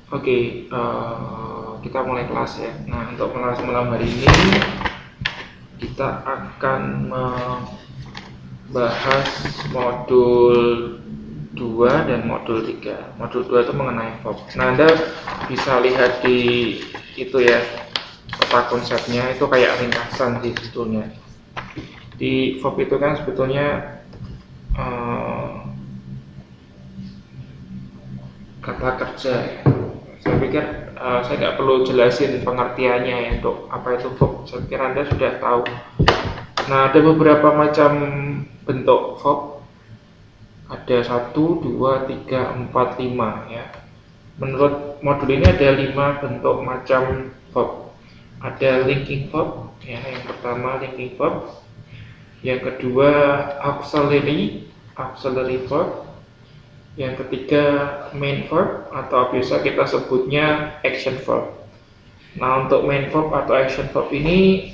Oke, kita mulai kelas ya. Nah, untuk kelas malam hari ini kita akan membahas modul 2 dan modul 3. Modul 2 itu mengenai FOB. Nah, Anda bisa lihat di itu ya, peta konsepnya itu kayak ringkasan sih sebetulnya. Di FOB itu kan sebetulnya kata kerja ya. Saya pikir saya nggak perlu jelasin pengertiannya ya untuk apa itu verb. Saya pikir Anda sudah tahu. Nah, ada beberapa macam bentuk verb. Ada 1, 2, 3, 4, 5 ya. Menurut modul ini ada 5 bentuk macam verb. Ada linking verb ya, yang pertama linking verb. Yang kedua auxiliary verb. Yang ketiga main verb atau biasa kita sebutnya action verb. Nah, untuk main verb atau action verb ini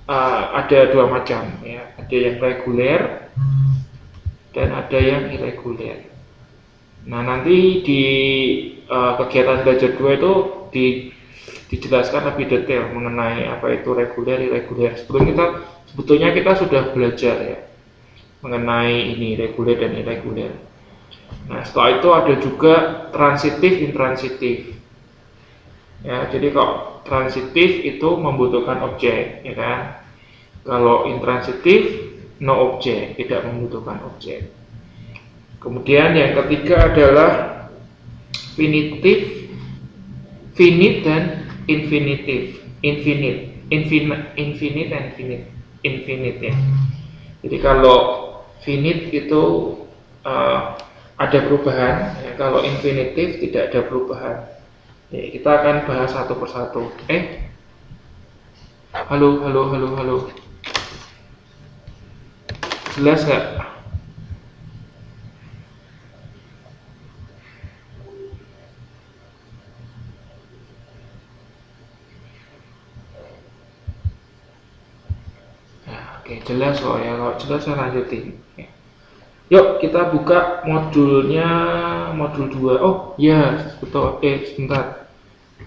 ada dua macam ya. Ada yang reguler dan ada yang irregular. Nah, nanti di kegiatan belajar 2 itu dijelaskan lebih detail mengenai apa itu reguler, irregular. Sebetulnya kita sudah belajar ya mengenai ini reguler dan irregular. Nah, setelah itu ada juga transitif, intransitif. Ya, jadi kalau transitif itu membutuhkan objek, ya kan? Kalau intransitif no objek, tidak membutuhkan objek. Kemudian yang ketiga adalah finitif, finite dan infinitif, infinite dan infinite ya. Jadi kalau finite itu ada perubahan, ya, kalau infinitif tidak ada perubahan. Ya, kita akan bahas satu persatu. Halo. Jelas nggak? Ya, oke, jelas kok ya. Kalau jelas saya lanjutin. Ya. Yuk kita buka modulnya, modul 2. Oh ya, betul. Sebentar.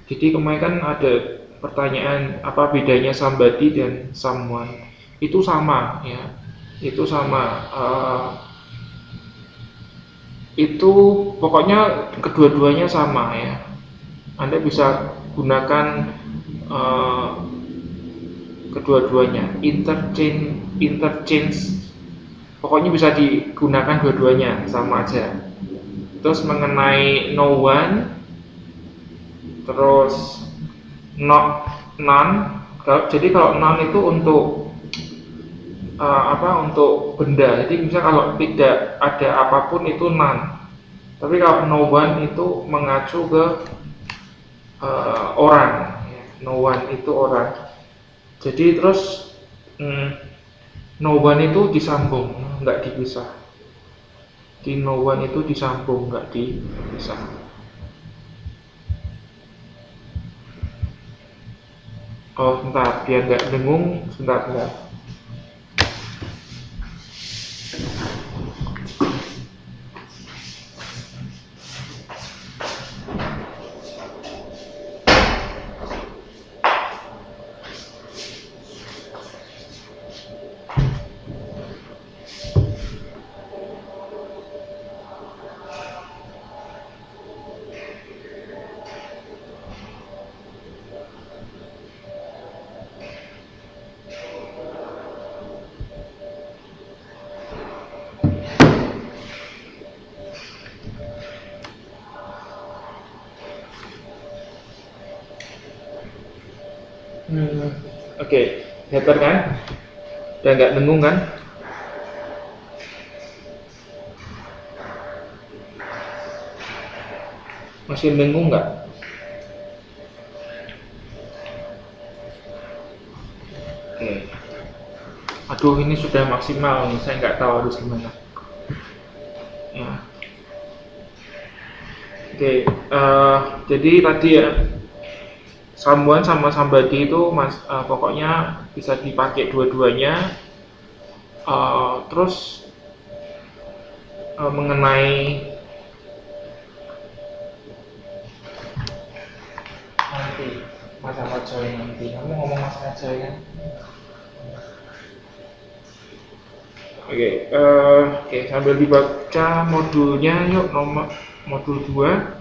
Jadi kemarin kan ada pertanyaan apa bedanya somebody dan someone. Itu sama ya. Itu sama. Itu pokoknya kedua-duanya sama ya. Anda bisa gunakan uh, kedua-duanya, interchange, pokoknya bisa digunakan dua-duanya sama aja. Terus mengenai no one, terus not none. Jadi kalau none itu untuk untuk benda. Jadi misalnya kalau tidak ada apapun itu none. Tapi kalau no one itu mengacu ke orang. No one itu orang. Jadi terus no one itu disambung, nggak dipisah. Di no one itu disambung, nggak dipisah. Oh, sebentar, biar nggak dengung, sebentar. Oke, better kan? Udah nggak dengung kan? Masih dengung nggak? Oke. Aduh, ini sudah maksimal nih, saya nggak tahu harus gimana. Ya. Oke, jadi tadi ya someone sama somebody itu pokoknya bisa dipakai dua-duanya. Terus mengenai masalah join nanti. Kamu ngomong masalah join kan? Oke, sambil dibaca modulnya yuk, modul 2.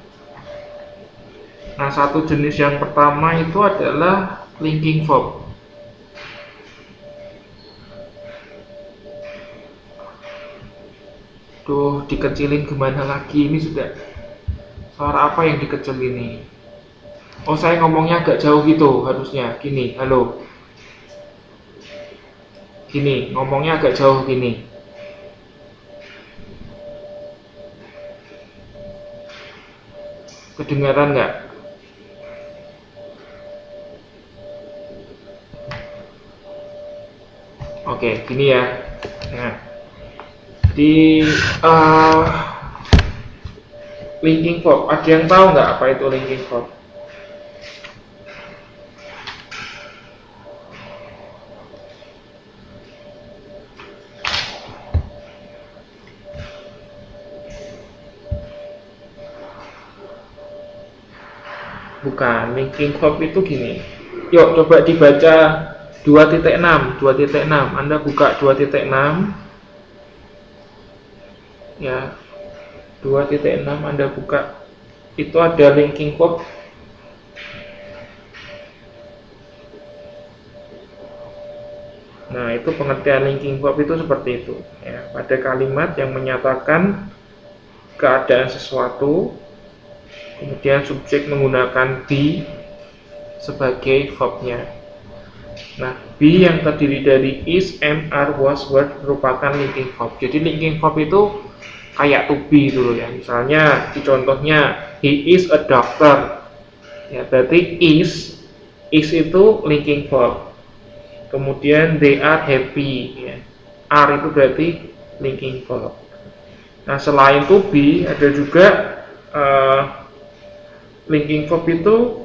Nah, satu jenis yang pertama itu adalah linking verb. Tuh, dikecilin gimana lagi? Ini sudah suara apa yang dikecil ini? Oh, saya ngomongnya agak jauh gitu harusnya. Gini, halo. Gini, ngomongnya agak jauh gini. Kedengaran nggak? Oke, gini ya. Nah, di linking verb, ada yang tahu nggak apa itu linking verb? Bukan, linking verb itu gini. Yuk coba dibaca 2.6, 2.6. Anda buka 2.6. Ya. 2.6 Anda buka. Itu ada linking verb. Nah, itu pengertian linking verb itu seperti itu, ya. Pada kalimat yang menyatakan keadaan sesuatu, kemudian subjek menggunakan be sebagai verbnya. Nah, be yang terdiri dari is, am, are, was, were merupakan linking verb. Jadi linking verb itu kayak to be dulu ya. Misalnya di contohnya he is a doctor. Ya, berarti is itu linking verb. Kemudian they are happy ya. Are itu berarti linking verb. Nah, selain to be ada juga linking verb itu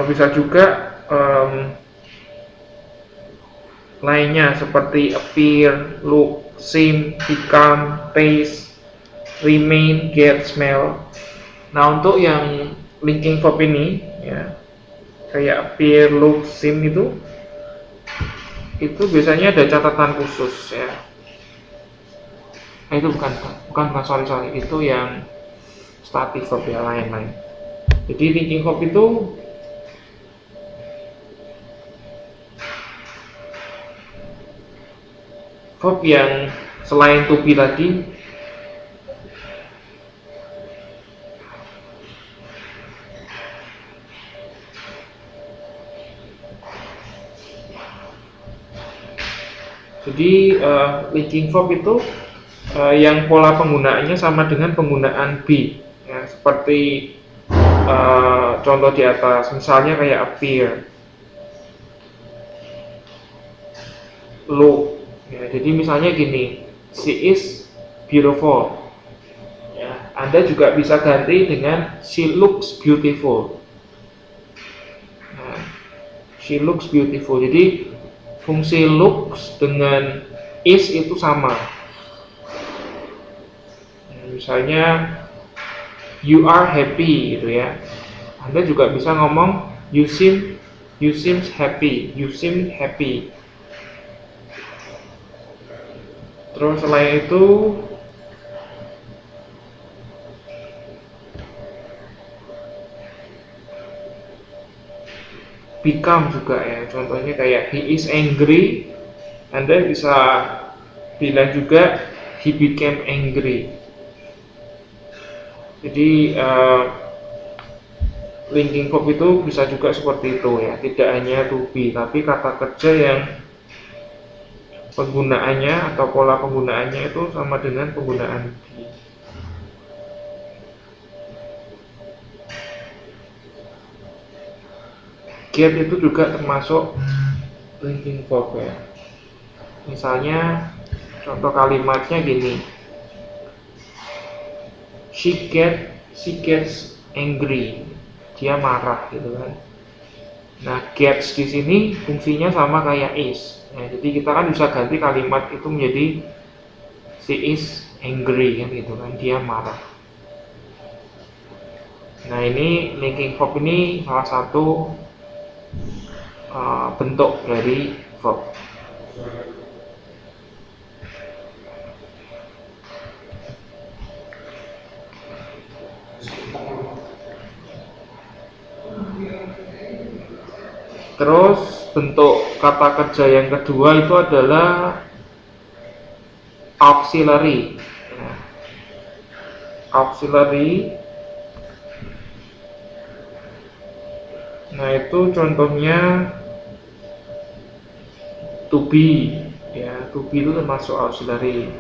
bisa juga lainnya seperti appear, look, seem, become, taste, remain, get, smell. Nah, untuk yang linking verb ini ya, kayak appear, look, seem itu biasanya ada catatan khusus ya. Itu bukan sorry, itu yang static verb ya, lain-lain. Jadi linking verb itu verb yang selain to be tadi jadi linking verb itu yang pola penggunaannya sama dengan penggunaan be ya, seperti contoh di atas, misalnya kayak appear, look ya, jadi misalnya gini, she is beautiful ya, Anda juga bisa ganti dengan she looks beautiful. Nah, she looks beautiful, jadi fungsi looks dengan is itu sama. Misalnya you are happy gitu ya, Anda juga bisa ngomong you seem happy, you seem happy. Terus selain itu become juga ya, contohnya kayak he is angry, Anda bisa bilang juga he became angry. Jadi linking verb itu bisa juga seperti itu ya, tidak hanya to be, tapi kata kerja yang penggunaannya atau pola penggunaannya itu sama dengan penggunaan be. Get itu juga termasuk linking verb ya. Misalnya contoh kalimatnya gini, she gets angry, dia marah gitu kan. Nah, gets di sini fungsinya sama kayak is. Nah, jadi kita kan bisa ganti kalimat itu menjadi she is angry kan gitu kan, dia marah. Nah, ini linking verb ini salah satu bentuk dari verb. Terus bentuk kata kerja yang kedua itu adalah auxiliary. Auxiliary. Nah, itu contohnya to be. Ya, to be itu termasuk auxiliary.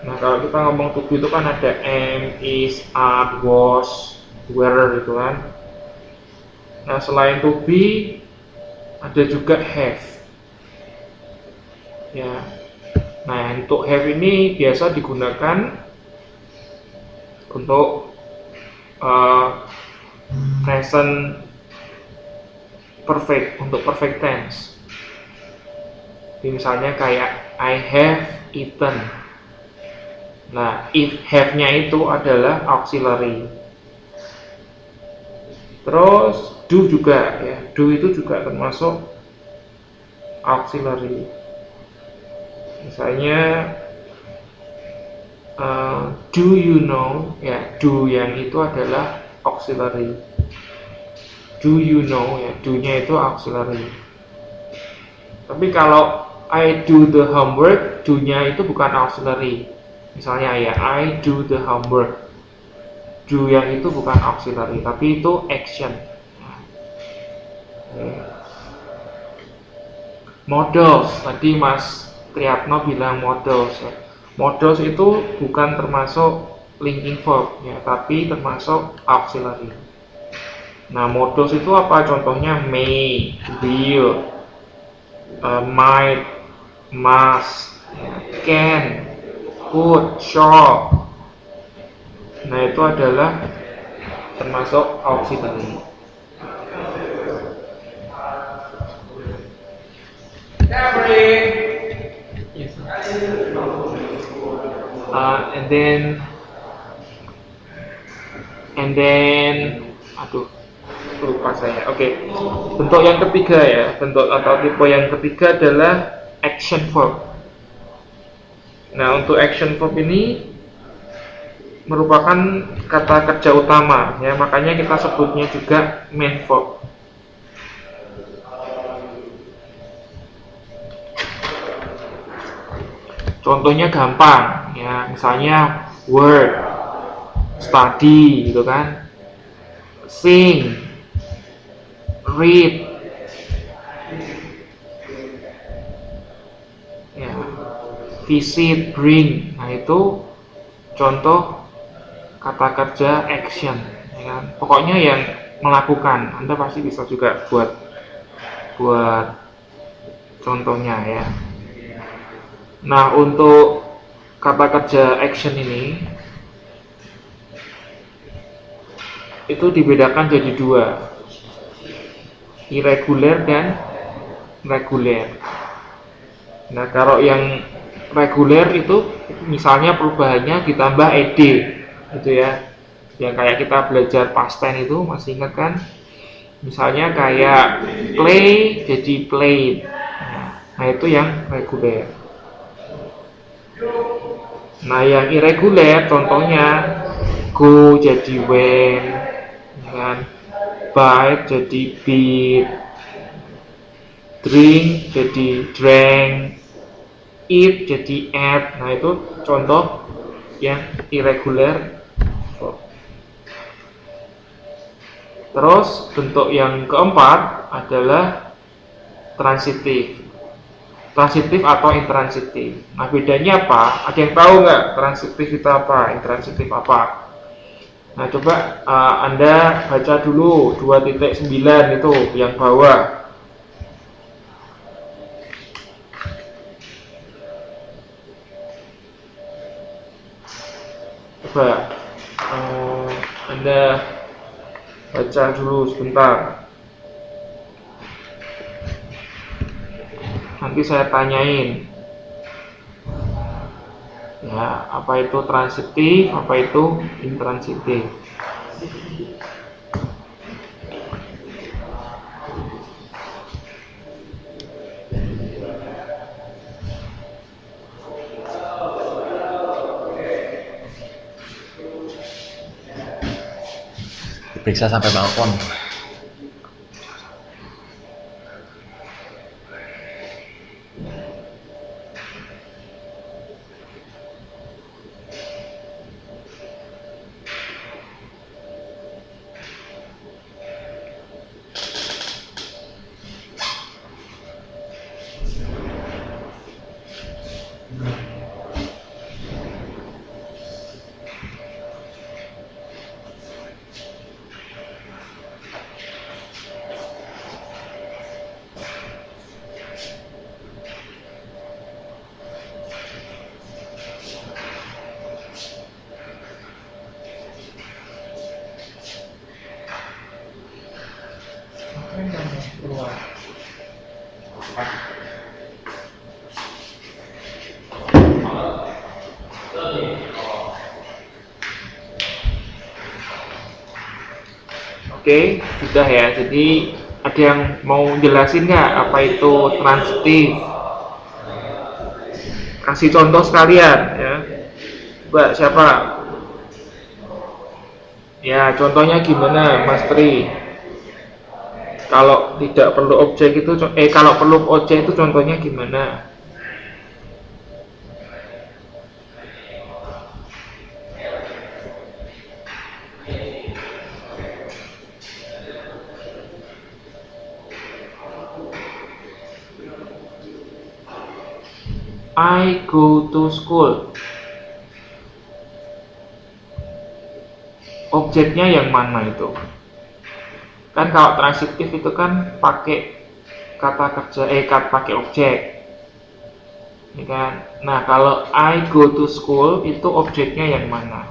Nah, kalau kita ngomong to be itu kan ada am, is, are, was, were gitu kan. Nah, selain to be ada juga have. Ya. Nah, untuk have ini biasa digunakan untuk present perfect, untuk perfect tense. Jadi misalnya kayak I have eaten. Nah, if have-nya itu adalah auxiliary. Terus do juga ya, do itu juga termasuk auxiliary. Misalnya do you know, ya, do yang itu adalah auxiliary. Do you know, ya, do-nya itu auxiliary. Tapi kalau I do the homework, do-nya itu bukan auxiliary. Misalnya ya, I do the homework. Do yang itu bukan auxiliary, tapi itu action. Models, tadi Mas Triatno bilang models. Ya. Models itu bukan termasuk linking verb, ya, tapi termasuk auxiliary. Nah, models itu apa? Contohnya may, will, might, must, can, could, shall. Nah, itu adalah termasuk auxiliary. Yes. And then aduh, lupa saya. Oke. Bentuk yang ketiga ya, bentuk atau tipe yang ketiga adalah action verb. Nah, untuk action verb ini merupakan kata kerja utama ya, makanya kita sebutnya juga main verb. Contohnya gampang ya, misalnya work, study gitu kan, sing, read, ya, visit, bring. Nah, itu contoh kata kerja action ya kan? Pokoknya yang melakukan. Anda pasti bisa juga buat contohnya ya. Nah, untuk kata kerja action ini itu dibedakan jadi dua, irregular dan reguler. Nah, kalau yang reguler itu misalnya perubahannya ditambah ed gitu ya. Yang kayak kita belajar past tense itu masih ingat kan? Misalnya kayak play jadi played. Nah, itu yang reguler. Nah, yang irregular contohnya go jadi went, kan? Bite jadi bit, drink jadi drank, eat jadi ate. Nah, itu contoh yang irregular. Terus bentuk yang keempat adalah transitif. Transitif atau intransitif. Nah, bedanya apa? Ada yang tahu nggak transitif itu apa? Intransitif apa? Nah, coba Anda baca dulu 2.9 itu yang bawah. Coba Anda baca dulu sebentar. Nanti saya tanyain ya, apa itu transitif, apa itu intransitif. diperiksa sampai balkon. Oke, sudah ya. Jadi ada yang mau jelasin nggak apa itu transitif? Kasih contoh sekalian ya. Mbak siapa? Ya, contohnya gimana, Mas Tri? Kalau tidak perlu objek itu, kalau perlu objek itu contohnya gimana? I go to school. Objeknya yang mana itu? Kan kalau transitif itu kan pakai kata kerja, pakai objek. Ya kan? Nah, kalau I go to school itu objeknya yang mana?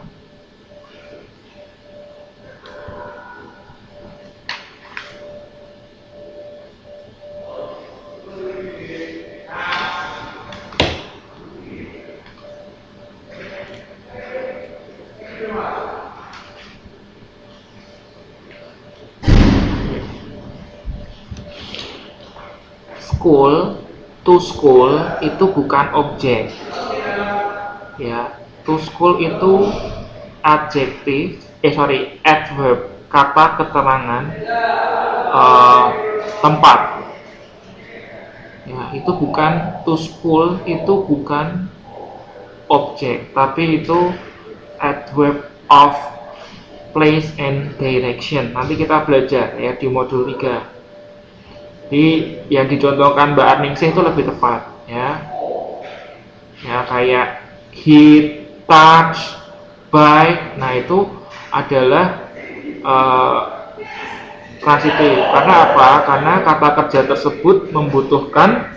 School, to school itu bukan objek. Ya, to school itu adjektif, adverb, kata keterangan tempat. Ya, itu bukan, to school itu bukan objek, tapi itu adverb of place and direction. Nanti kita belajar ya di modul 3. Jadi yang dicontohkan Mbak Arningsih itu lebih tepat ya. Ya kayak hit, touch, by. Nah itu adalah transitif. Karena apa? Karena kata kerja tersebut membutuhkan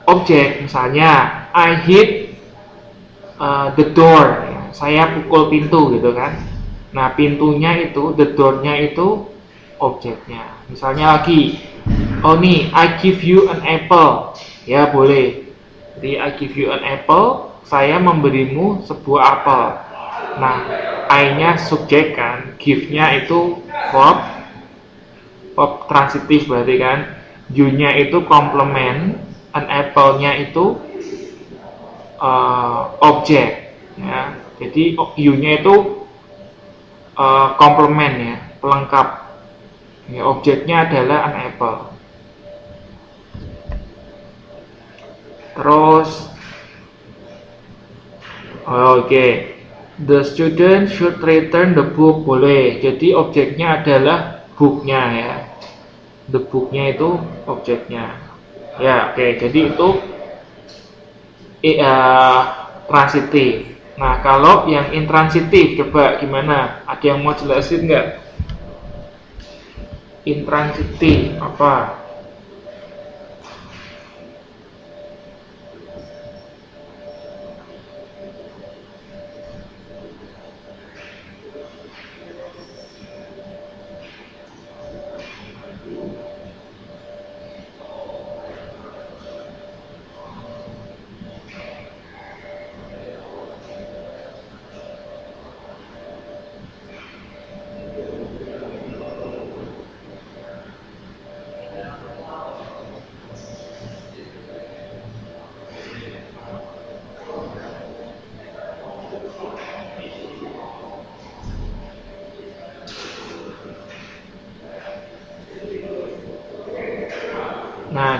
objek. Misalnya I hit the door. Ya, saya pukul pintu gitu kan. Nah pintunya itu, the door-nya itu objeknya. Misalnya lagi, oh nih, I give you an apple. Ya boleh. Jadi I give you an apple, saya memberimu sebuah apel. Nah, I-nya subjek kan, give-nya itu verb transitif berarti kan. You-nya itu komplement, an apple-nya itu objek. Ya. Jadi you-nya itu komplement ya, pelengkap. Ya, objeknya adalah an apple. Terus oke. The student should return the book. Boleh. Jadi objeknya adalah booknya ya. The booknya itu objeknya. Ya oke. Jadi itu transitif. Nah kalau yang intransitif coba gimana? Ada yang mau jelasin nggak? Intransitif apa?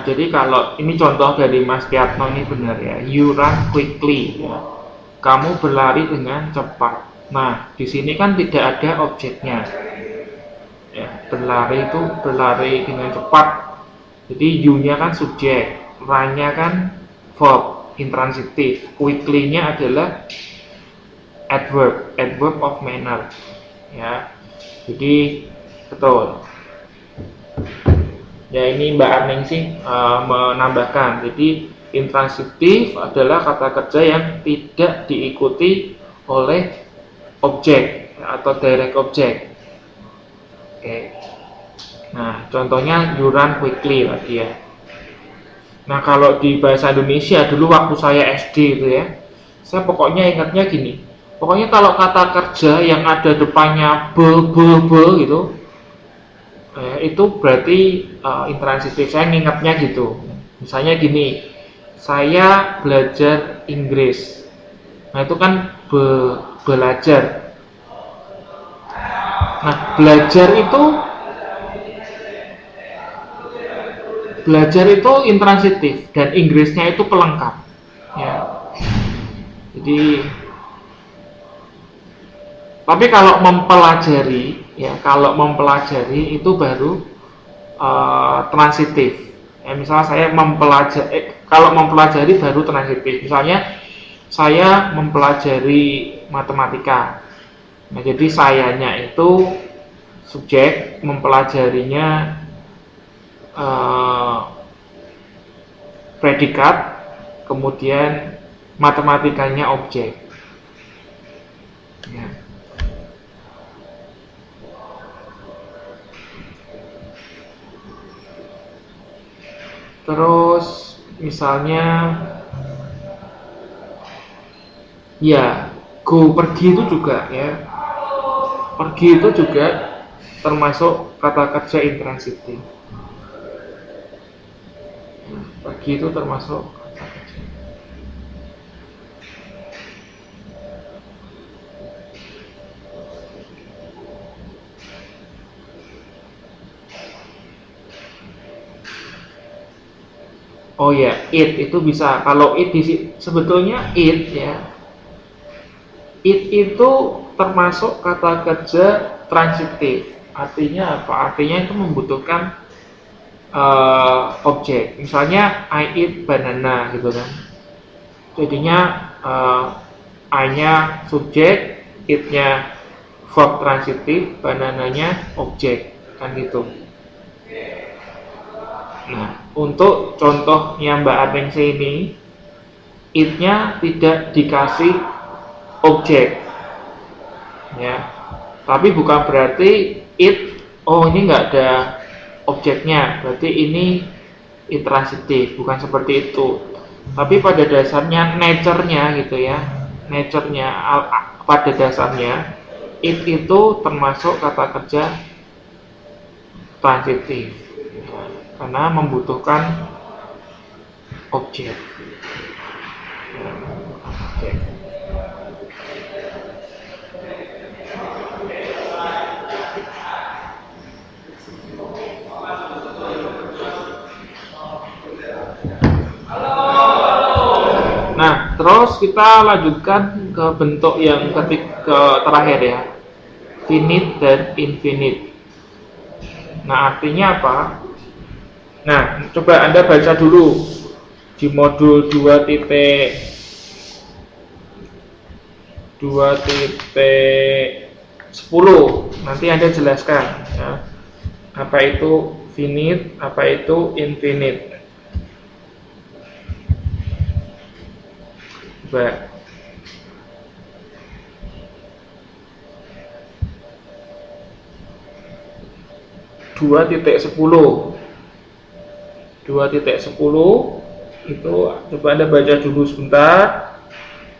jadi kalau ini contoh dari Mas Tiatno ini benar ya, you run quickly ya. Kamu berlari dengan cepat. Nah, di sini kan tidak ada objeknya. Ya, berlari itu berlari dengan cepat. Jadi you-nya kan subjek, run-nya kan verb, intransitif. Quickly-nya adalah adverb of manner. Ya. Jadi betul. Ya, ini Mbak Aningsih menambahkan. Jadi intransitif adalah kata kerja yang tidak diikuti oleh objek atau direct object. Oke. Nah, contohnya you run quickly tadi ya. Nah, kalau di bahasa Indonesia dulu waktu saya SD itu ya, saya pokoknya ingatnya gini. Pokoknya kalau kata kerja yang ada depannya be gitu, itu berarti intransitif. Saya ngingatnya gitu. Misalnya gini, saya belajar Inggris. Nah, itu kan belajar. Nah, belajar itu intransitif dan Inggrisnya itu pelengkap. Ya. Jadi, tapi kalau mempelajari, ya kalau mempelajari itu baru transitif. Ya, misalnya saya mempelajari, kalau mempelajari baru transitif. Misalnya saya mempelajari matematika. Nah, jadi sayanya itu subjek, mempelajarinya predikat, kemudian matematikanya objek. Ya. Terus misalnya ya go, pergi itu juga ya, pergi itu juga termasuk kata kerja intransitif. Pergi itu termasuk kata kerja. Oh ya, it itu bisa. Kalau it sebetulnya it ya, it itu termasuk kata kerja transitif. Artinya apa? Artinya itu membutuhkan objek. Misalnya I eat banana gitu kan. Jadinya I-nya subjek, it-nya verb transitif, banananya objek kan gitu. Nah, untuk contohnya Mbak Aningsih ini, it-nya tidak dikasih objek, ya. Tapi bukan berarti it, oh ini nggak ada objeknya, berarti ini intransitif, bukan seperti itu. Tapi pada dasarnya, nature-nya gitu ya, nature-nya pada dasarnya, it itu termasuk kata kerja transitif. Karena membutuhkan objek. Nah, terus kita lanjutkan ke bentuk yang ketiga terakhir ya, finite dan infinite. Nah, artinya apa? Nah, coba Anda baca dulu di modul 2.10. Nanti Anda jelaskan ya, apa itu finite, apa itu infinite. Coba 2.10 itu coba Anda baca dulu sebentar,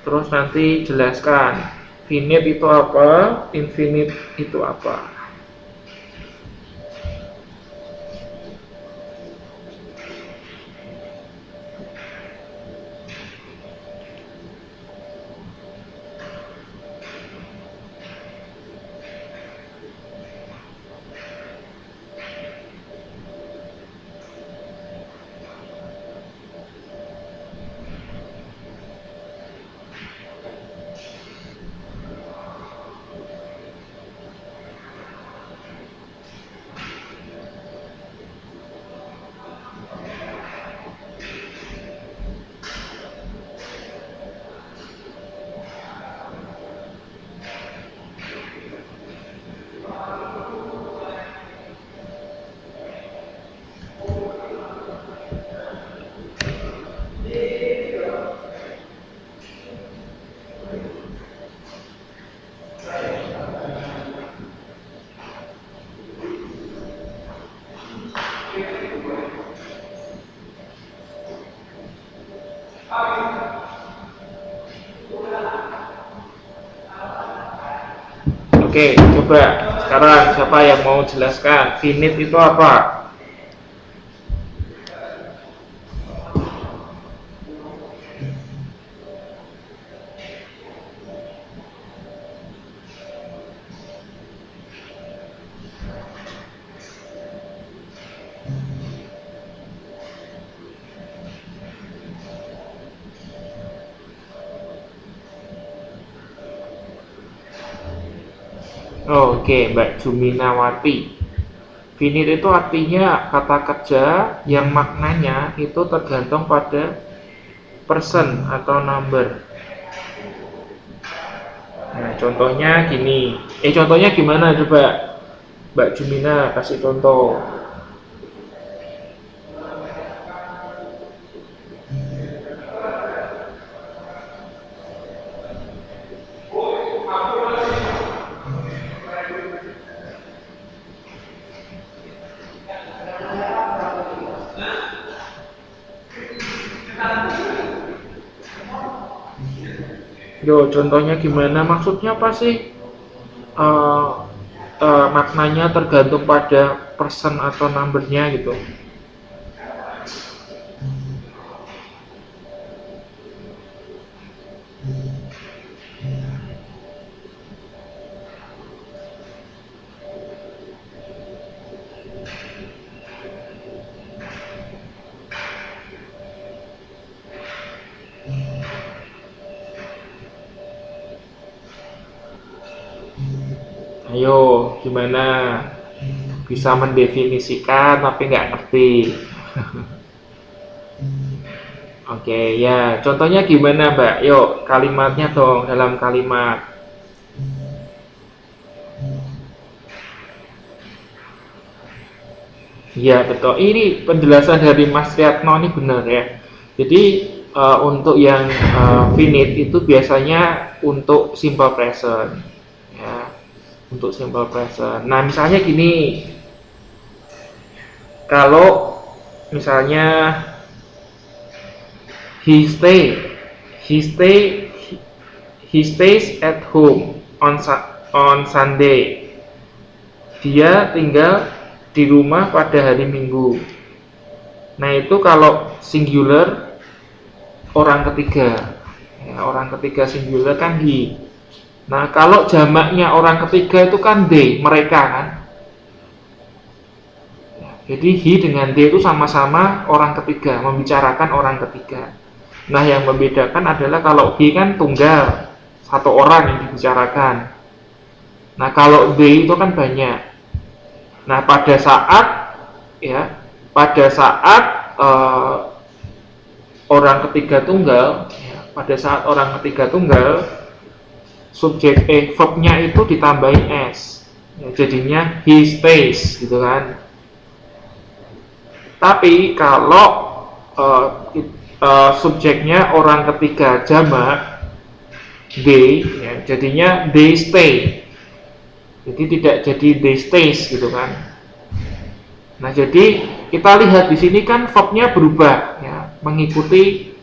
terus nanti jelaskan finite itu apa, infinite itu apa. Oke, coba sekarang siapa yang mau jelaskan finite itu apa? Oke, Mbak Juminawati. Finite itu artinya kata kerja yang maknanya itu tergantung pada person atau number. Nah, contohnya gini. Contohnya gimana coba? Mbak Jumina kasih contoh. Yo, contohnya gimana? Maksudnya apa sih? Eh, maknanya tergantung pada person atau numbernya gitu. Ayo, gimana? Bisa mendefinisikan tapi nggak ngerti. Oke, ya. Contohnya gimana, Mbak? Yuk, kalimatnya dong dalam kalimat. Ya, betul. Ini penjelasan dari Mas Riatno ini benar ya. Jadi untuk yang finite itu biasanya untuk simple present. Ya, untuk simple present. Nah, misalnya gini. Kalau misalnya he stay he stay he stays at home on Sunday. Dia tinggal di rumah pada hari Minggu. Nah, itu kalau singular orang ketiga. Ya, orang ketiga singular kan he. Nah, kalau jamaknya orang ketiga itu kan they, mereka kan. Jadi he dengan they itu sama-sama orang ketiga, membicarakan orang ketiga. Nah, yang membedakan adalah kalau he kan tunggal, satu orang yang dibicarakan. Nah, kalau they itu kan banyak. Nah, pada saat orang ketiga tunggal, pada saat orang ketiga tunggal, subjek verbnya itu ditambahin s. Ya, jadinya he stays gitu kan. Tapi kalau subjeknya orang ketiga jamak they, ya, jadinya they stay. Jadi tidak jadi they stays gitu kan. Nah, jadi kita lihat di sini kan verbnya berubah ya, mengikuti